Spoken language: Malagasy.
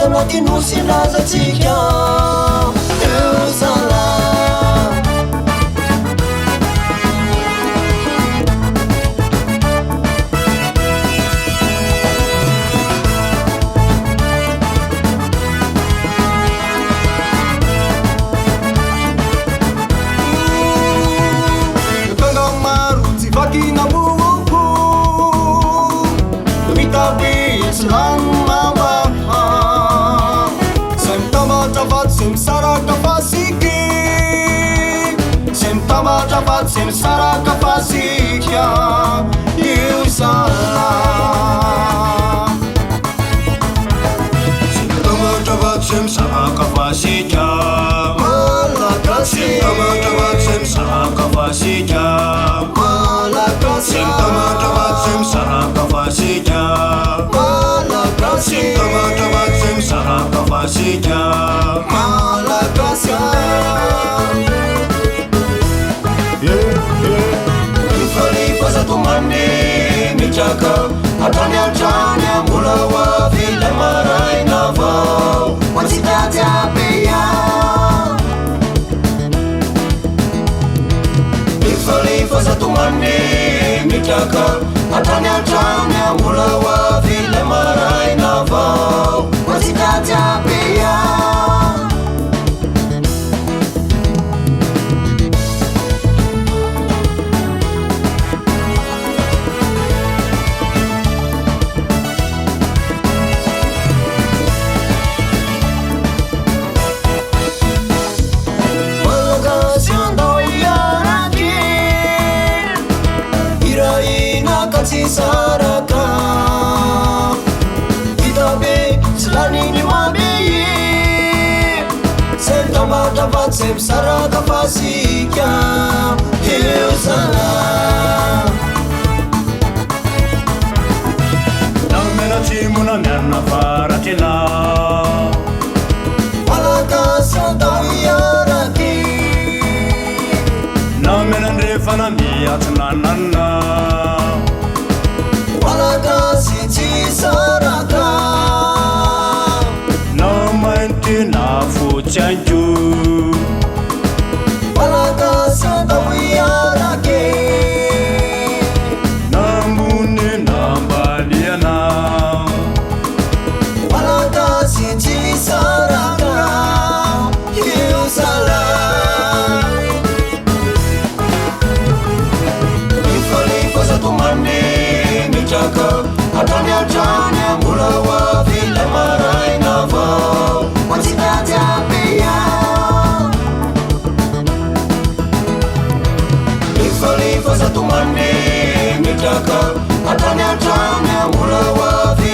Tinosinazatsikya Sala Tanga maru tsivaki na muku Mitabi islam Sem saraka fasiki Sem tamaja fat sem saraka fasikya Yusala Sem tamaja fat sem saraka fasikya Malakasi Sem tamaja fat sem saraka fasikya Malakasi Sem tamaja fat sem saraka fasikya Malakasi Sem tamaja fat sem saraka fasikya Mane michaka atani atani mula wa vile marai na vao wansitaja beya Ifalifa za tumane michaka atani atani mula wa vile marai na vao wansitaja beya Saraka Itabe Slani ni wabi Sem tamata vat sem saraka fasikya Hiusala Namena chimuna merna farakina Walaka santawiyaraki Namena nrefana miyatunanana Saraka No manti na fuchanju Walaka santawiyaraki Namuni nambaliana Walaka siti saraka Hiusala Ifalifa za tumane michaka Atani atani mula wa vile marai na vao Wansitaja beya Ifalifa za tumane mitaka Atani atani mula wa vile